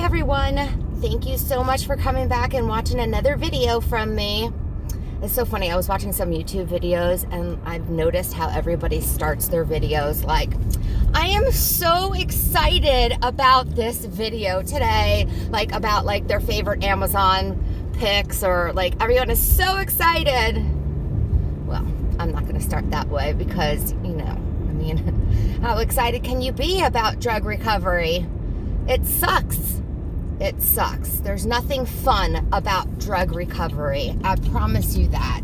everyone. Thank you so much for coming back and watching another video from me. It's so funny. I was watching some YouTube videos and I've noticed how everybody starts their videos like, I am so excited about this video today, like about like their favorite Amazon picks, or like everyone is so excited. Well, I'm not going to start that way because, you know, I mean, how excited can you be about drug recovery? It sucks. It sucks. There's nothing fun about drug recovery. I promise you that.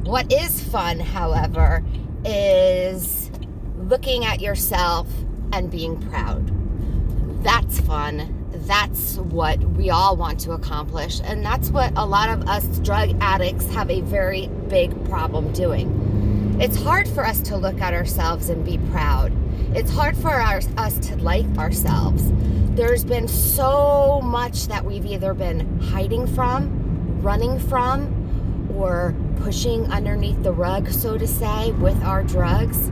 What is fun, however, is looking at yourself and being proud. That's fun. That's what we all want to accomplish. And that's what a lot of us drug addicts have a very big problem doing. It's hard for us to look at ourselves and be proud. It's hard for us to like ourselves. There's been so much that we've either been hiding from, running from, or pushing underneath the rug, so to say, with our drugs.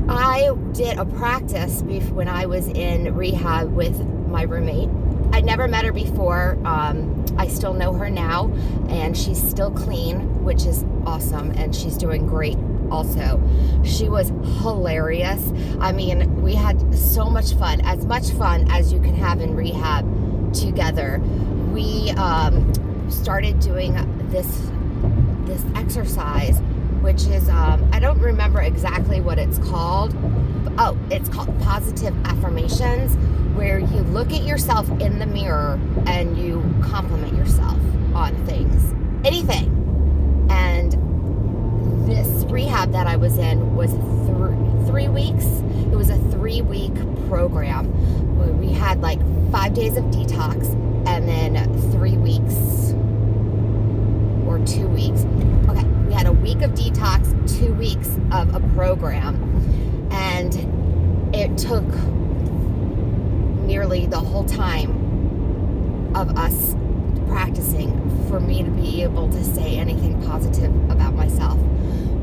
I did a practice when I was in rehab with my roommate. I'd never met her before. I still know her now, and she's still clean, which is awesome, and she's doing great also. She was hilarious. I mean, we had so much fun as you can have in rehab together. We started doing this exercise, which is, I don't remember exactly what it's called. Oh, it's called positive affirmations, where you look at yourself in the mirror and you compliment yourself on things, anything. And this rehab that I was in was 3 weeks. It was a 3-week program where we had like 5 days of detox and then 3 weeks or 2 weeks. Okay, we had a week of detox, 2 weeks of a program, and it took nearly the whole time of us practicing for me to be able to say anything positive about myself,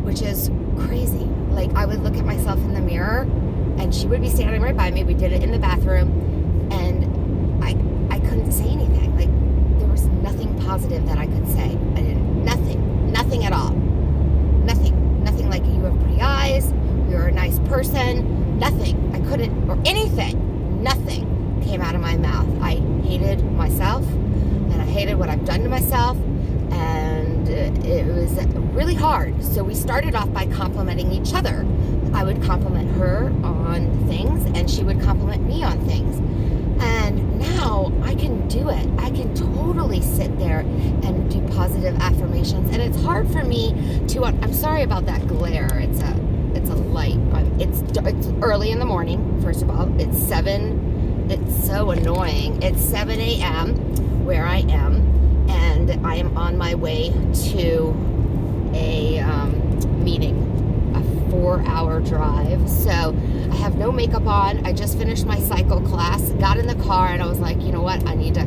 which is crazy. Like, I would look at myself in the mirror and she would be standing right by me. We did it in the bathroom, and I couldn't say anything. Like, there was nothing positive that I could say. I didn't, nothing at all. Nothing like, you have pretty eyes, you're a nice person, nothing. I couldn't, or anything, nothing came out of my mouth. I hated myself, and I hated what I've done to myself, and it was really hard. So we started off by complimenting each other. I would compliment her on things, and she would compliment me on things. And now I can do it. I can totally sit there and do positive affirmations. And it's hard for me to, I'm sorry about that glare. It's a light. It's early in the morning, first of all. It's so annoying. It's 7 a.m. where I am, and I am on my way to a meeting, a 4-hour drive. So I have no makeup on. I just finished my cycle class, got in the car, and I was like, you know what? I need to,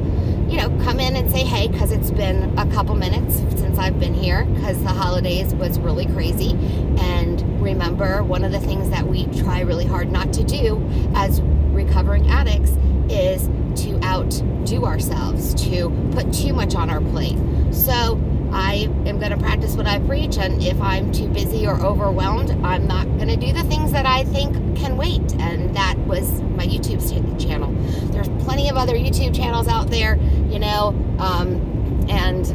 come in and say hey, because it's been a couple minutes since I've been here, because the holidays was really crazy. And remember, one of the things that we try really hard not to do as recovering addicts is to outdo ourselves, to put too much on our plate. So I am going to practice what I preach, and if I'm too busy or overwhelmed, I'm not going to do the things that I think can wait. And that was my YouTube channel. There's plenty of other YouTube channels out there, and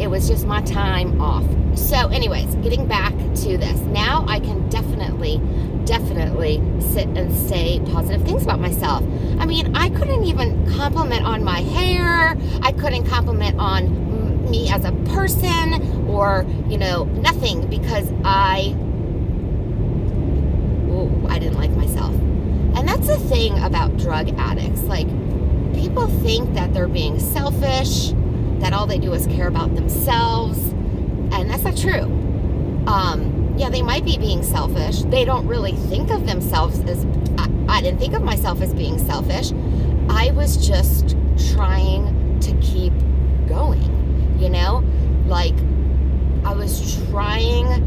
it was just my time off. So anyways, getting back to this. Now I can definitely sit and say positive things about myself. I mean, I couldn't even compliment on my hair. I couldn't compliment on me as a person, or, nothing, because I didn't like myself. And that's the thing about drug addicts. Like, people think that they're being selfish, that all they do is care about themselves, and that's not true. Yeah, they might be being selfish. They don't really think of themselves as, I didn't think of myself as being selfish. I was just trying to keep going, like, I was trying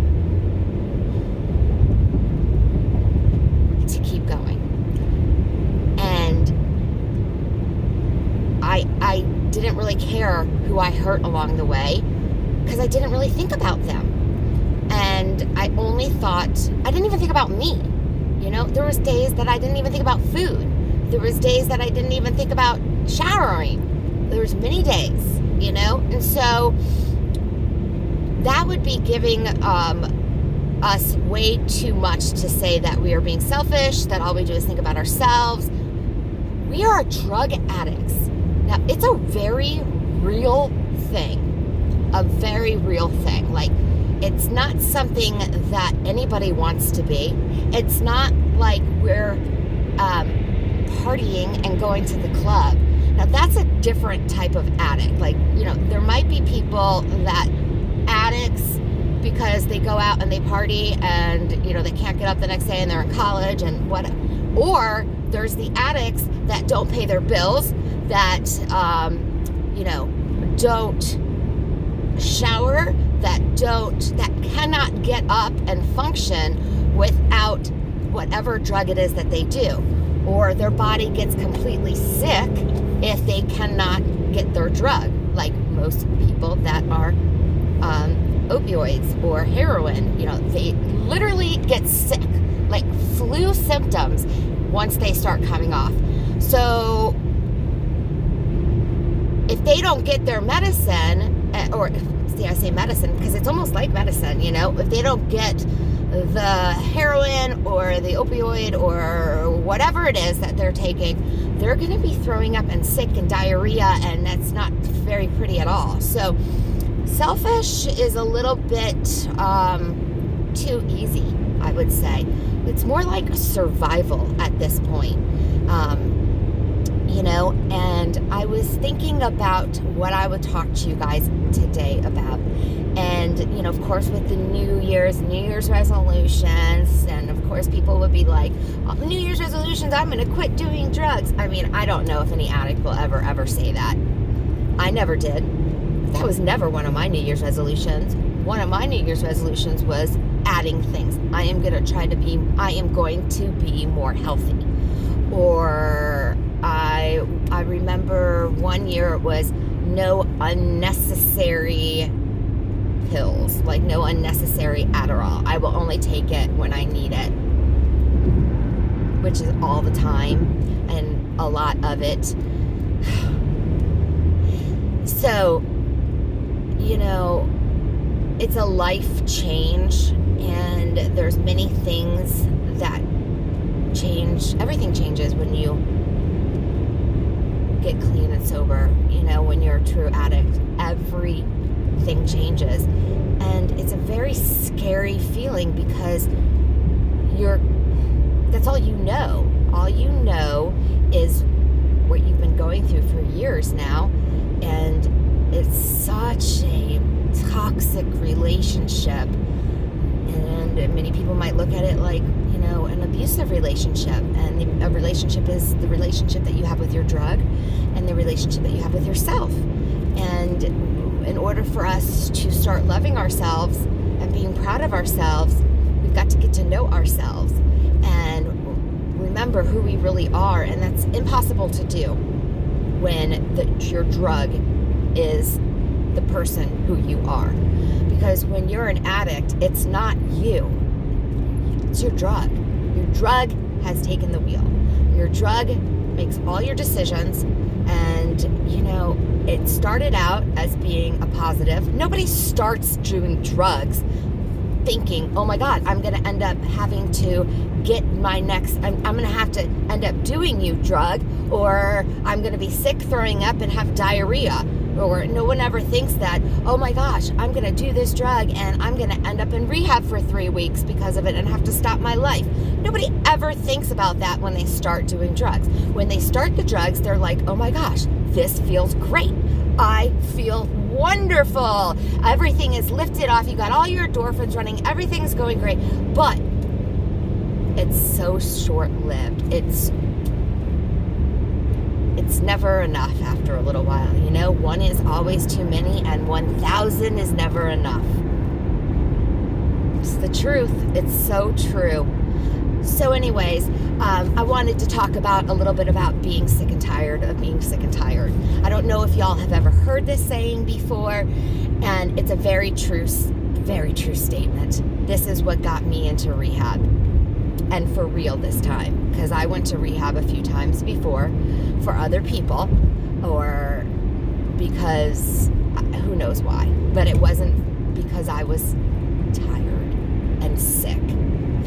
to keep going. And I didn't really care who I hurt along the way because I didn't really think about them. And I only thought, I didn't even think about me. You know, there was days that I didn't even think about food. There was days that I didn't even think about showering. There was many days, you know? And so that would be giving us way too much to say that we are being selfish, that all we do is think about ourselves. We are drug addicts. Now, it's a very real thing. A very real thing. Like, it's not something that anybody wants to be. It's not like we're partying and going to the club. Now, that's a different type of addict. Like, you know, there might be people that addicts because they go out and they party and, you know, they can't get up the next day and they're in college and what. Or there's the addicts that don't pay their bills, that, you know, don't shower, that cannot get up and function without whatever drug it is that they do. Or their body gets completely sick if they cannot get their drug, like most people that are opioids or heroin. You know, they literally get sick, like flu symptoms, once they start coming off. So if they don't get their medicine, or see, I say medicine because it's almost like medicine, you know, if they don't get the heroin or the opioid or whatever it is that they're taking, they're going to be throwing up and sick and diarrhea, and that's not very pretty at all. So selfish is a little bit too easy, I would say. It's more like survival at this point, you know, and I was thinking about what I would talk to you guys today about. And, you know, of course, with the New Year's resolutions, and of course, people would be like, oh, New Year's resolutions, I'm going to quit doing drugs. I mean, I don't know if any addict will ever say that. I never did. That was never one of my New Year's resolutions. One of my New Year's resolutions was adding things. I am going to be more healthy. Or I remember one year it was no unnecessary pills, like no unnecessary Adderall. I will only take it when I need it, which is all the time and a lot of it. So, you know, it's a life change, and there's many things that change. Everything changes when you get clean and sober. You know, when you're a true addict, everything changes. And it's a very scary feeling because that's all you know. All you know is what you've been going through for years now. And it's such a toxic relationship. And many people might look at it like, you know, an abusive relationship. And a relationship is the relationship that you have with your drug and the relationship that you have with yourself. And in order for us to start loving ourselves and being proud of ourselves, we've got to get to know ourselves and remember who we really are. And that's impossible to do when your drug is the person who you are. Because when you're an addict, it's not you. It's your drug. Your drug has taken the wheel. Your drug makes all your decisions. And, you know, it started out as being a positive. Nobody starts doing drugs thinking, oh my God, I'm going to end up having to get my next, I'm going to have to end up doing you drug, or I'm going to be sick, throwing up, and have diarrhea. Or no one ever thinks that, oh my gosh, I'm going to do this drug and I'm going to end up in rehab for 3 weeks because of it and have to stop my life. Nobody ever thinks about that when they start doing drugs. When they start the drugs, they're like, oh my gosh, this feels great. I feel wonderful. Everything is lifted off. You got all your endorphins running. Everything's going great. But it's so short-lived. It's never enough after a little while. You know, 1 is always too many and 1,000 is never enough. It's the truth. It's so true. So anyways, I wanted to talk about a little bit about being sick and tired of being sick and tired. I don't know if y'all have ever heard this saying before, and it's a very true statement. This is what got me into rehab, and for real this time, because I went to rehab a few times before for other people, or because who knows why, but it wasn't because I was tired and sick.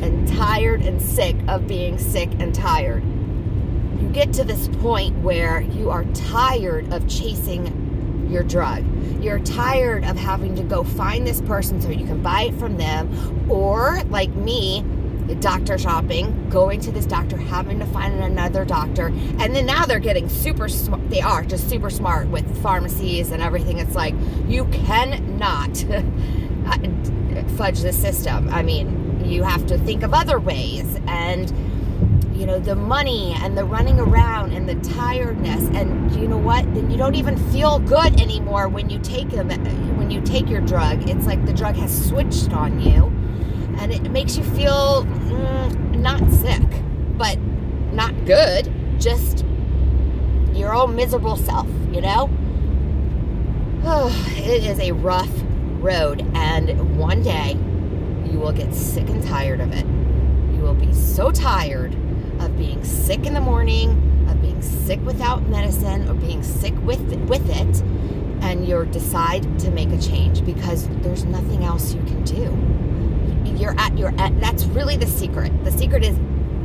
And tired and sick of being sick and tired. You get to this point where you are tired of chasing your drug. You're tired of having to go find this person so you can buy it from them, or like me, doctor shopping, going to this doctor, having to find another doctor, and then now they're getting super smart. They are just super smart with pharmacies and everything. It's like, you cannot fudge the system. I mean, you have to think of other ways, and the money and the running around and the tiredness, and you know what? Then you don't even feel good anymore when you take your drug. It's like the drug has switched on you, and it makes you feel not sick, but not good. Just your own miserable self. It is a rough road, and one day you will get sick and tired of it. You will be so tired of being sick in the morning, of being sick without medicine, or being sick with it, and you'll decide to make a change because there's nothing else you can do. That's really the secret. The secret is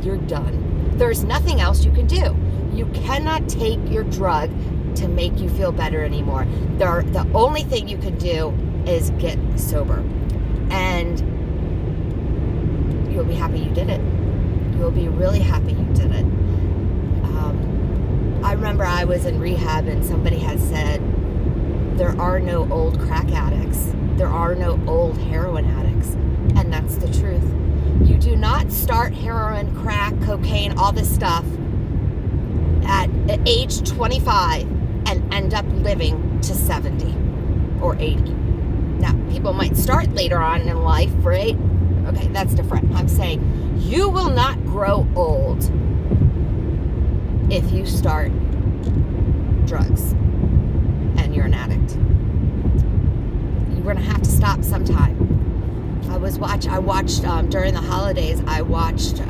you're done. There's nothing else you can do. You cannot take your drug to make you feel better anymore. The only thing you can do is get sober. And you'll be happy you did it. You'll be really happy you did it. I remember I was in rehab and somebody had said, there are no old crack addicts. There are no old heroin addicts. And that's the truth. You do not start heroin, crack, cocaine, all this stuff at age 25 and end up living to 70 or 80. Now, people might start later on in life, right? Okay, that's different. I'm saying you will not grow old if you start drugs and you're an addict. You're going to have to stop sometime. I watched during the holidays, I watched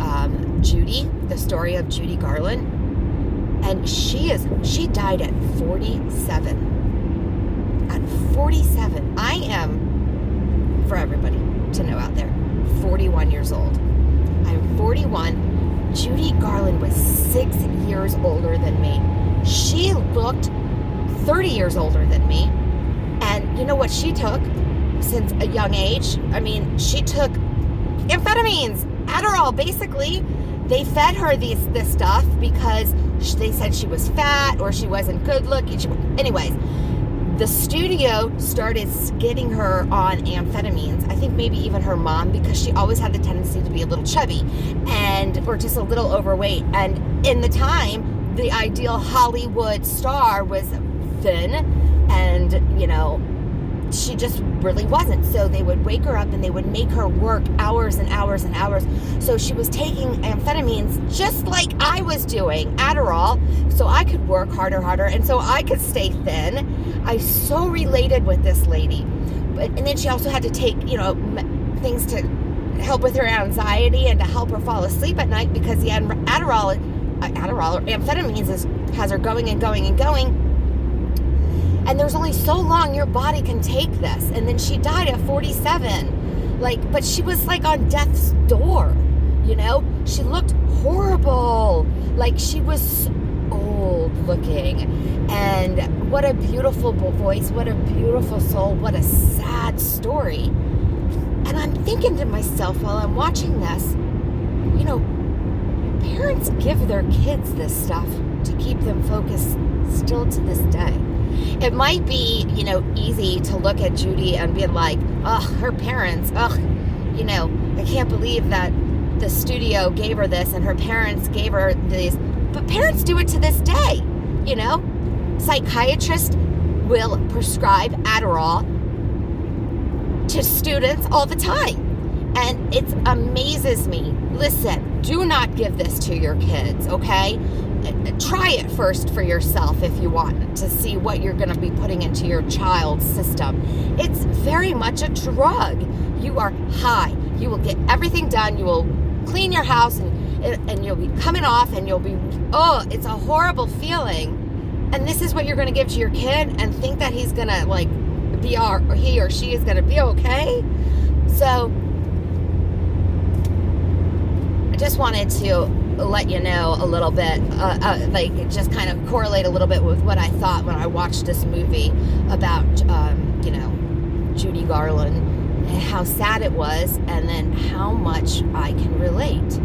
Judy, the story of Judy Garland, and she died at 47. At 47. I am, for everybody to know out there, 41 years old. I'm 41. Judy Garland was 6 years older than me. She looked 30 years older than me. And you know what she took since a young age? I mean, she took amphetamines, Adderall, basically. They fed her this stuff because they said she was fat or she wasn't good looking. Anyways, the studio started getting her on amphetamines. I think maybe even her mom, because she always had the tendency to be a little chubby or just a little overweight. And in the time, the ideal Hollywood star was thin, and she just really wasn't. So they would wake her up and they would make her work hours and hours and hours. So she was taking amphetamines just like I was doing, Adderall, so I could work harder, and so I could stay thin. I so related with this lady. And then she also had to take, things to help with her anxiety and to help her fall asleep at night, because the Adderall or amphetamines has her going and going and going. And there's only so long your body can take this. And then she died at 47. But she was on death's door, She looked horrible. She was old looking. And what a beautiful voice, what a beautiful soul, what a sad story. And I'm thinking to myself while I'm watching this, parents give their kids this stuff to keep them focused still to this day. It might be, easy to look at Judy and be like, her parents, I can't believe that the studio gave her this and her parents gave her these. But parents do it to this day, Psychiatrists will prescribe Adderall to students all the time. And it amazes me. listen, do not give this to your kids, okay? Try it first for yourself if you want to see what you're going to be putting into your child's system. It's very much a drug. You are high. You will get everything done. You will clean your house and you'll be coming off and you'll be, it's a horrible feeling. And this is what you're going to give to your kid and think that he's going to like he or she is going to be okay. So I just wanted to let you know a little bit, like just kind of correlate a little bit with what I thought when I watched this movie about, Judy Garland and how sad it was, and then how much I can relate.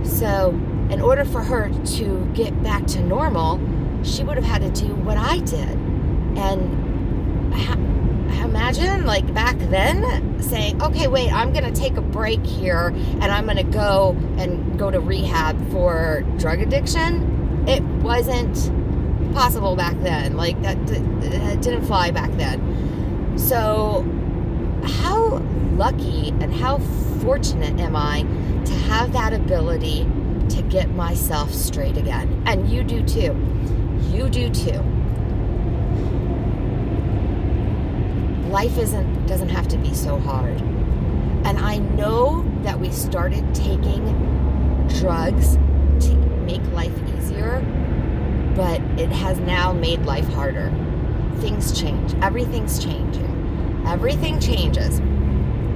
So in order for her to get back to normal, she would have had to do what I did. And imagine like back then saying, okay, wait, I'm going to take a break here and I'm going to go to rehab for drug addiction. It wasn't possible back then. Like that didn't fly back then. So how lucky and how fortunate am I to have that ability to get myself straight again? And you do too. You do too. Life doesn't have to be so hard. And I know that we started taking drugs to make life easier, but it has now made life harder. Things change. Everything's changing. Everything changes.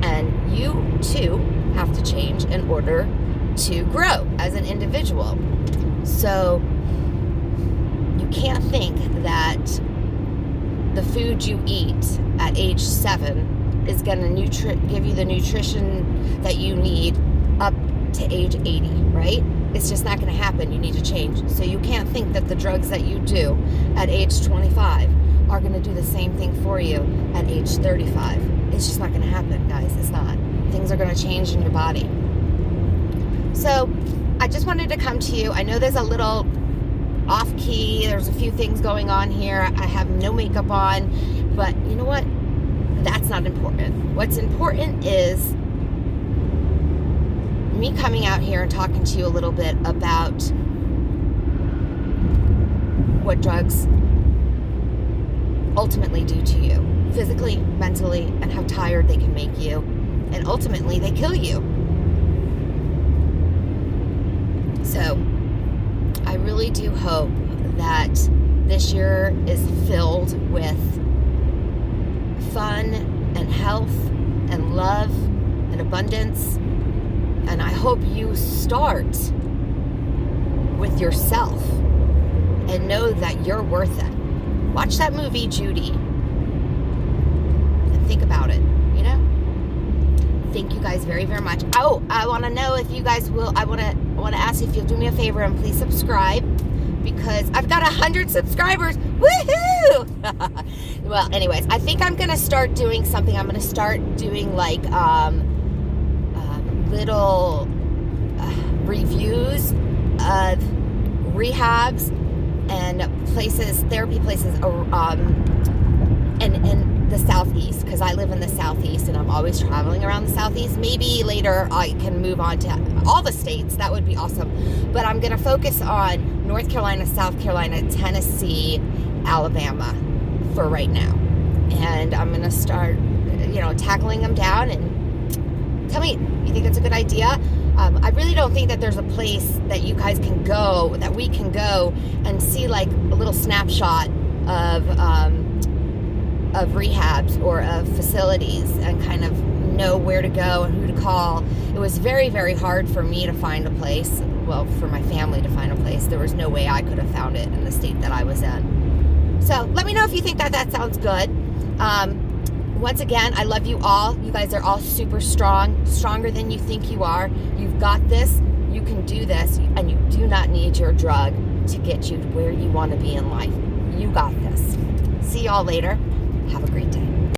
And you too have to change in order to grow as an individual. So you can't think that the food you eat at age 7 is going to give you the nutrition that you need up to age 80, right? It's just not going to happen. You need to change. So you can't think that the drugs that you do at age 25 are going to do the same thing for you at age 35. It's just not going to happen, guys. It's not. Things are going to change in your body. So I just wanted to come to you. I know there's a little off key. There's a few things going on here. I have no makeup on, but you know what? That's not important. What's important is me coming out here and talking to you a little bit about what drugs ultimately do to you, physically, mentally, and how tired they can make you, and ultimately they kill you. So I really do hope that this year is filled with fun and health and love and abundance. And I hope you start with yourself and know that you're worth it. Watch that movie, Judy, and think about it, you know? Thank you guys very, very much. Oh, I want to know if you guys will, I want to ask if you'll do me a favor and please subscribe, because I've got 100 subscribers. Woohoo! Well, anyways, I think I'm going to start doing something. I'm going to start doing like little reviews of rehabs and places, therapy places in the Southeast, because I live in the Southeast and I'm always traveling around the Southeast. Maybe later I can move on to all the states. That would be awesome. But I'm going to focus on North Carolina, South Carolina, Tennessee, Alabama for right now. And I'm going to start, tackling them down, and tell me, you think it's a good idea? I really don't think that there's a place that you guys can go, that we can go and see like a little snapshot of rehabs or of facilities and kind of know where to go and who to call. It was very, very hard for me to find a place. Well, for my family to find a place. There was no way I could have found it in the state that I was in. So let me know if you think that sounds good. Once again, I love you all. You guys are all super strong, stronger than you think you are. You've got this. You can do this. And you do not need your drug to get you to where you want to be in life. You got this. See y'all later. Have a great day.